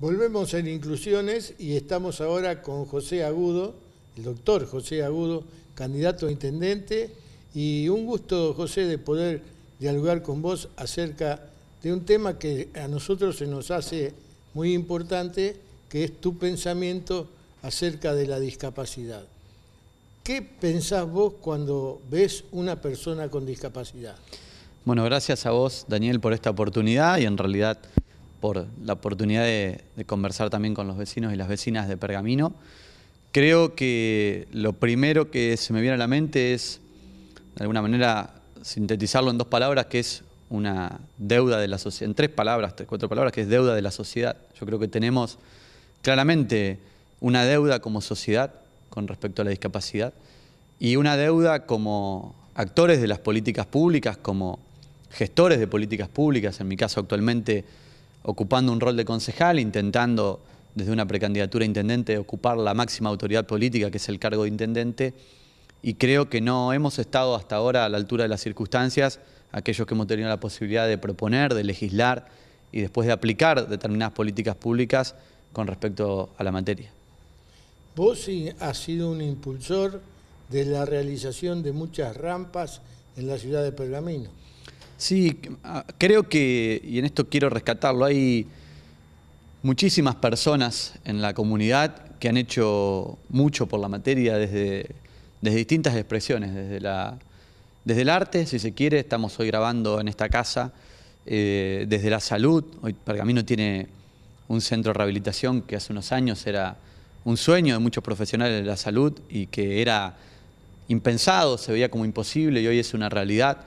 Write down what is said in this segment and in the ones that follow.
Volvemos en Inclusiones y estamos ahora con José Agudo, el doctor José Agudo, candidato a intendente, y un gusto, José, de poder dialogar con vos acerca de un tema que a nosotros se nos hace muy importante, que es tu pensamiento acerca de la discapacidad. ¿Qué pensás vos cuando ves una persona con discapacidad? Bueno, gracias a vos, Daniel, por esta oportunidad y en realidad por la oportunidad de conversar también con los vecinos y las vecinas de Pergamino. Creo que lo primero que se me viene a la mente es, de alguna manera, sintetizarlo en dos palabras, que es una deuda de la sociedad, en tres palabras, cuatro palabras, que es deuda de la sociedad. Yo creo que tenemos claramente una deuda como sociedad con respecto a la discapacidad y una deuda como actores de las políticas públicas, como gestores de políticas públicas, en mi caso actualmente ocupando un rol de concejal, intentando desde una precandidatura a intendente ocupar la máxima autoridad política, que es el cargo de intendente, y creo que no hemos estado hasta ahora a la altura de las circunstancias, aquellos que hemos tenido la posibilidad de proponer, de legislar y después de aplicar determinadas políticas públicas con respecto a la materia. Vos has sido un impulsor de la realización de muchas rampas en la ciudad de Pergamino. Sí, creo que, y en esto quiero rescatarlo, hay muchísimas personas en la comunidad que han hecho mucho por la materia desde distintas expresiones, desde el arte, si se quiere. Estamos hoy grabando en esta casa, desde la salud. Hoy Pergamino tiene un centro de rehabilitación que hace unos años era un sueño de muchos profesionales de la salud y que era impensado, se veía como imposible y hoy es una realidad.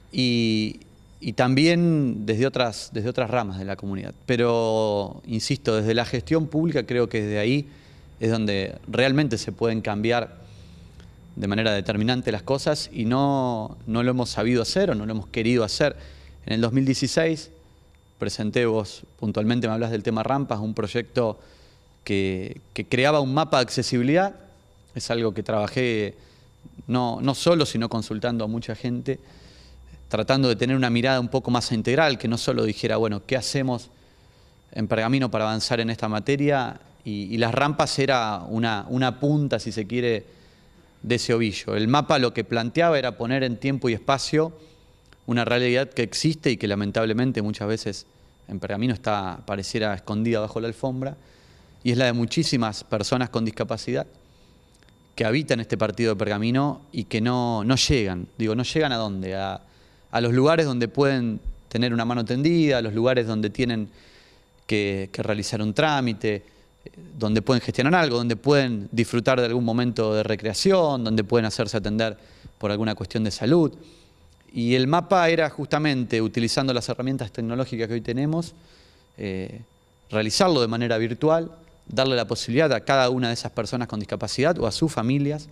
Y también desde otras ramas de la comunidad. Pero, insisto, desde la gestión pública creo que desde ahí es donde realmente se pueden cambiar de manera determinante las cosas y no lo hemos sabido hacer o no lo hemos querido hacer. En el 2016 presenté, vos puntualmente me hablas del tema rampas, un proyecto que creaba un mapa de accesibilidad. Es algo que trabajé no solo, sino consultando a mucha gente, tratando de tener una mirada un poco más integral, que no solo dijera, bueno, ¿qué hacemos en Pergamino para avanzar en esta materia? Y las rampas era una punta, si se quiere, de ese ovillo. El mapa lo que planteaba era poner en tiempo y espacio una realidad que existe y que lamentablemente muchas veces en Pergamino pareciera escondida bajo la alfombra, y es la de muchísimas personas con discapacidad que habitan este partido de Pergamino y que no llegan. Digo, ¿no llegan a dónde? A los lugares donde pueden tener una mano tendida, a los lugares donde tienen que realizar un trámite, donde pueden gestionar algo, donde pueden disfrutar de algún momento de recreación, donde pueden hacerse atender por alguna cuestión de salud. Y el mapa era justamente, utilizando las herramientas tecnológicas que hoy tenemos, realizarlo de manera virtual, darle la posibilidad a cada una de esas personas con discapacidad o a sus familias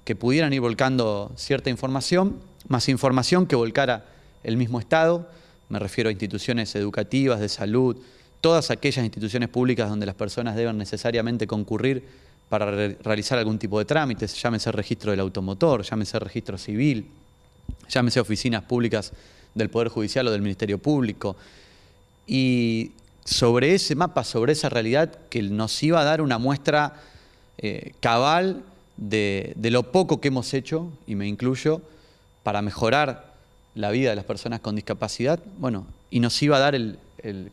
que pudieran ir volcando cierta información, más información que volcara el mismo Estado. Me refiero a instituciones educativas, de salud, todas aquellas instituciones públicas donde las personas deben necesariamente concurrir para realizar algún tipo de trámites, llámese registro del automotor, llámese registro civil, llámese oficinas públicas del Poder Judicial o del Ministerio Público. Y sobre ese mapa, sobre esa realidad que nos iba a dar una muestra cabal de lo poco que hemos hecho, y me incluyo, para mejorar la vida de las personas con discapacidad, bueno, y nos iba a dar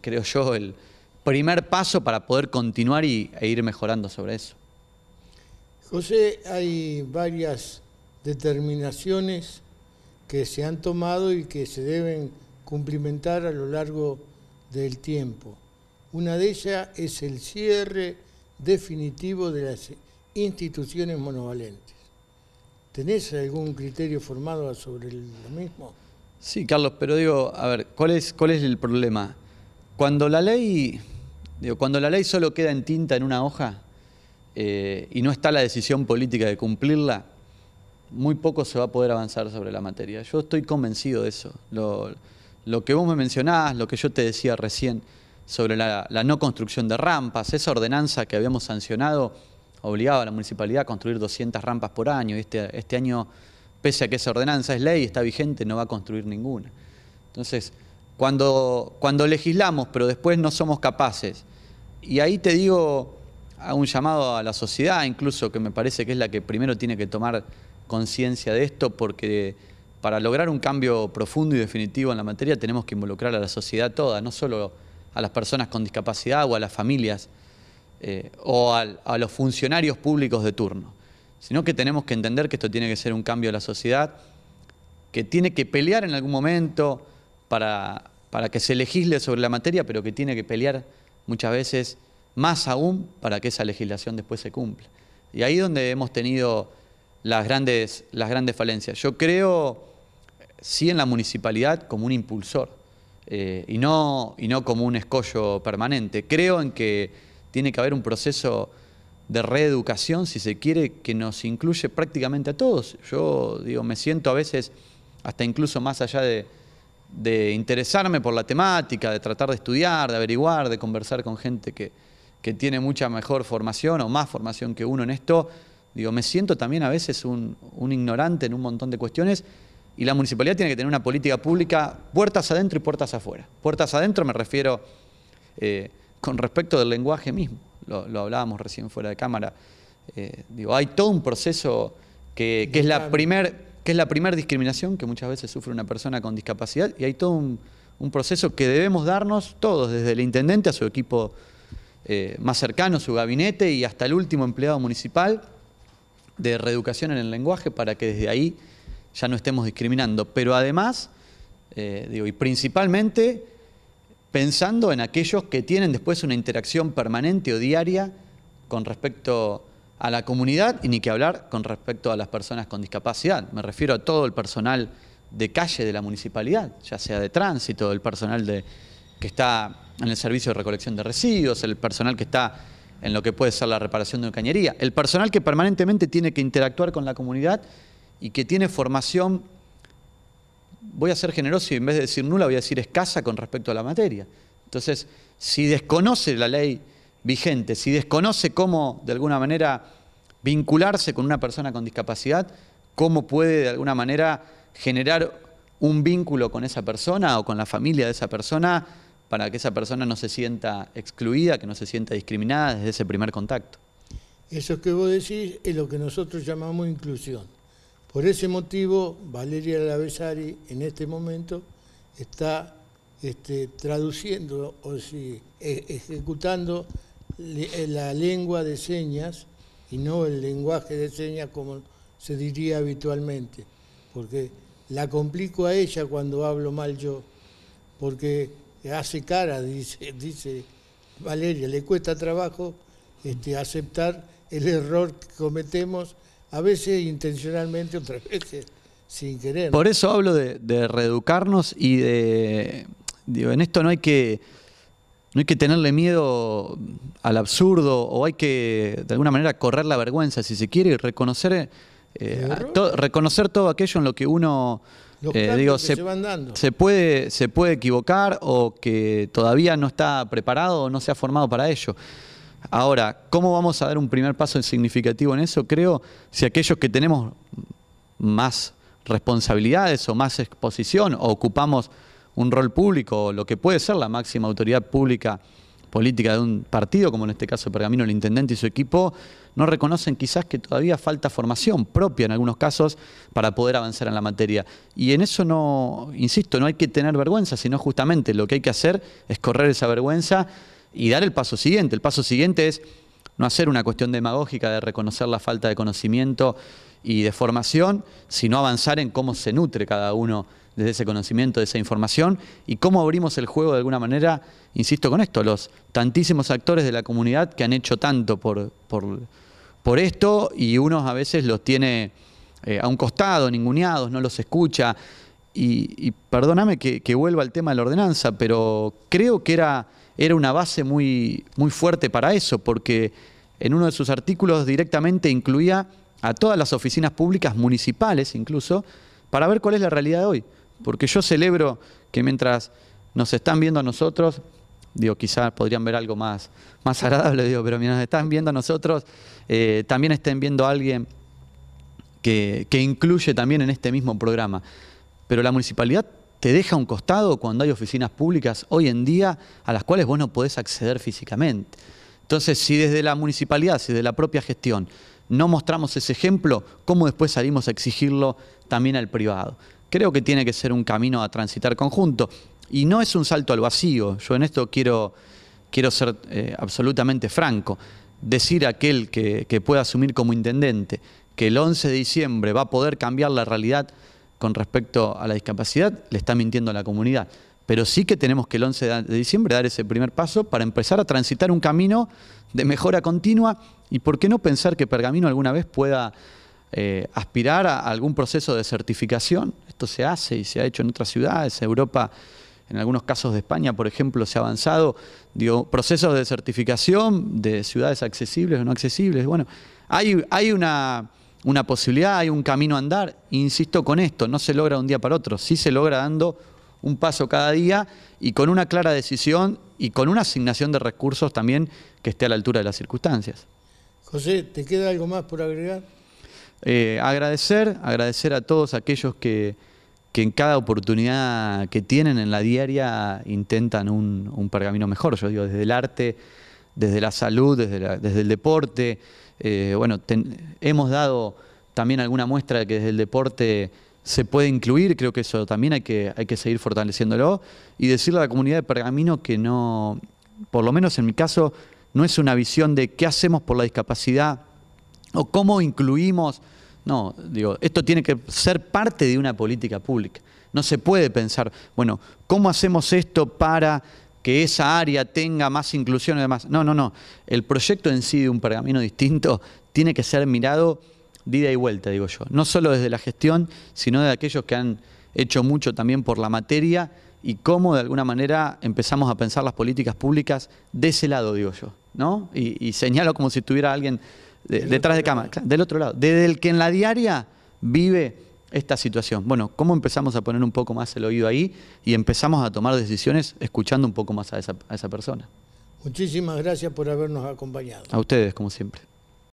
creo yo, el primer paso para poder continuar e ir mejorando sobre eso. José, hay varias determinaciones que se han tomado y que se deben cumplimentar a lo largo del tiempo. Una de ellas es el cierre definitivo de las instituciones monovalentes. ¿Tenés algún criterio formado sobre lo mismo? Sí, Carlos, pero digo, a ver, ¿cuál es el problema? Cuando la ley solo queda en tinta en una hoja y no está la decisión política de cumplirla, muy poco se va a poder avanzar sobre la materia. Yo estoy convencido de eso. Lo que vos me mencionás, lo que yo te decía recién sobre la no construcción de rampas, esa ordenanza que habíamos sancionado obligaba a la municipalidad a construir 200 rampas por año, y este año, pese a que esa ordenanza es ley, está vigente, no va a construir ninguna. Entonces, cuando legislamos, pero después no somos capaces Y ahí te digo, hago un llamado a la sociedad, incluso, que me parece que es la que primero tiene que tomar conciencia de esto, porque para lograr un cambio profundo y definitivo en la materia tenemos que involucrar a la sociedad toda, no solo a las personas con discapacidad o a las familias o a los funcionarios públicos de turno, sino que tenemos que entender que esto tiene que ser un cambio de la sociedad, que tiene que pelear en algún momento para que se legisle sobre la materia, pero que tiene que pelear muchas veces más aún para que esa legislación después se cumpla. Y ahí es donde hemos tenido las grandes falencias. Yo creo, sí, en la municipalidad como un impulsor y no como un escollo permanente. Creo en que tiene que haber un proceso de reeducación, si se quiere, que nos incluye prácticamente a todos. Yo digo, me siento a veces, hasta incluso más allá de interesarme por la temática, de tratar de estudiar, de averiguar, de conversar con gente que tiene mucha mejor formación o más formación que uno en esto, digo, me siento también a veces un ignorante en un montón de cuestiones, y la municipalidad tiene que tener una política pública puertas adentro y puertas afuera. Puertas adentro me refiero con respecto del lenguaje mismo, lo hablábamos recién fuera de cámara. Digo, hay todo un proceso que es la primer discriminación que muchas veces sufre una persona con discapacidad, y hay todo un proceso que debemos darnos todos, desde el intendente a su equipo más cercano, su gabinete, y hasta el último empleado municipal, de reeducación en el lenguaje, para que desde ahí ya no estemos discriminando. Pero además, digo, y principalmente pensando en aquellos que tienen después una interacción permanente o diaria con respecto a la comunidad, y ni que hablar con respecto a las personas con discapacidad. Me refiero a todo el personal de calle de la municipalidad, ya sea de tránsito, el personal que está en el servicio de recolección de residuos, el personal que está en lo que puede ser la reparación de una cañería, el personal que permanentemente tiene que interactuar con la comunidad y que tiene formación, voy a ser generoso y en vez de decir nula voy a decir escasa con respecto a la materia. Entonces, si desconoce la ley vigente, si desconoce cómo de alguna manera vincularse con una persona con discapacidad, cómo puede de alguna manera generar un vínculo con esa persona o con la familia de esa persona, para que esa persona no se sienta excluida, que no se sienta discriminada desde ese primer contacto. Eso que vos decís es lo que nosotros llamamos inclusión. Por ese motivo, Valeria Lavesari en este momento está traduciendo, o ejecutando la lengua de señas y no el lenguaje de señas como se diría habitualmente, porque la complico a ella cuando hablo mal yo, porque hace cara, dice Valeria, le cuesta trabajo aceptar el error que cometemos, a veces intencionalmente, otras veces sin querer. Por eso hablo de reeducarnos y digo, en esto no hay que tenerle miedo al absurdo, o hay que de alguna manera correr la vergüenza, si se quiere, y reconocer todo aquello en lo que uno se puede equivocar, o que todavía no está preparado o no se ha formado para ello. Ahora, ¿cómo vamos a dar un primer paso significativo en eso? Creo, si aquellos que tenemos más responsabilidades o más exposición, o ocupamos un rol público, o lo que puede ser la máxima autoridad pública política de un partido, como en este caso Pergamino, el intendente y su equipo, no reconocen quizás que todavía falta formación propia en algunos casos para poder avanzar en la materia. Y en eso no, insisto, no hay que tener vergüenza, sino justamente lo que hay que hacer es correr esa vergüenza y dar el paso siguiente. El paso siguiente es no hacer una cuestión demagógica de reconocer la falta de conocimiento y de formación, sino avanzar en cómo se nutre cada uno desde ese conocimiento, de esa información, y cómo abrimos el juego de alguna manera, insisto con esto, los tantísimos actores de la comunidad que han hecho tanto por esto, y unos a veces los tiene a un costado, ninguneados, no los escucha. Y perdóname que vuelva al tema de la ordenanza, pero creo que era una base muy fuerte para eso, porque en uno de sus artículos directamente incluía a todas las oficinas públicas municipales incluso, para ver cuál es la realidad de hoy. Porque yo celebro que mientras nos están viendo a nosotros, digo, quizás podrían ver algo más agradable, digo, pero mientras nos están viendo a nosotros, también estén viendo a alguien que incluye también en este mismo programa. Pero la municipalidad te deja a un costado cuando hay oficinas públicas hoy en día a las cuales vos no podés acceder físicamente. Entonces, si desde la municipalidad, si desde la propia gestión no mostramos ese ejemplo, ¿cómo después salimos a exigirlo también al privado? Creo que tiene que ser un camino a transitar conjunto. Y no es un salto al vacío. Yo en esto quiero ser absolutamente franco. Decir a aquel que pueda asumir como intendente que el 11 de diciembre va a poder cambiar la realidad con respecto a la discapacidad, le está mintiendo a la comunidad. Pero sí que tenemos que el 11 de diciembre dar ese primer paso para empezar a transitar un camino de mejora continua y por qué no pensar que Pergamino alguna vez pueda aspirar a algún proceso de certificación. Esto se hace y se ha hecho en otras ciudades, Europa, en algunos casos de España, por ejemplo, se ha avanzado, digo, procesos de certificación de ciudades accesibles o no accesibles. Bueno, hay una posibilidad, hay un camino a andar. Insisto con esto, no se logra de un día para otro, sí se logra dando un paso cada día y con una clara decisión y con una asignación de recursos también que esté a la altura de las circunstancias. José, ¿te queda algo más por agregar? Agradecer a todos aquellos que en cada oportunidad que tienen en la diaria intentan un Pergamino mejor. Yo digo, desde el arte, desde la salud, desde el deporte. Bueno, hemos dado también alguna muestra de que desde el deporte se puede incluir, creo que eso también hay que seguir fortaleciéndolo y decirle a la comunidad de Pergamino que no, por lo menos en mi caso, no es una visión de qué hacemos por la discapacidad o cómo incluimos. No, digo, esto tiene que ser parte de una política pública. No se puede pensar, bueno, ¿cómo hacemos esto para que esa área tenga más inclusión y demás? No, no, no. El proyecto en sí de un Pergamino distinto tiene que ser mirado de ida y vuelta, digo yo. No solo desde la gestión, sino de aquellos que han hecho mucho también por la materia y cómo de alguna manera empezamos a pensar las políticas públicas de ese lado, digo yo, ¿no? Y señalo como si estuviera alguien detrás de cámara, del otro lado, desde el que en la diaria vive esta situación. Bueno, ¿cómo empezamos a poner un poco más el oído ahí y empezamos a tomar decisiones escuchando un poco más a esa persona? Muchísimas gracias por habernos acompañado. A ustedes, como siempre.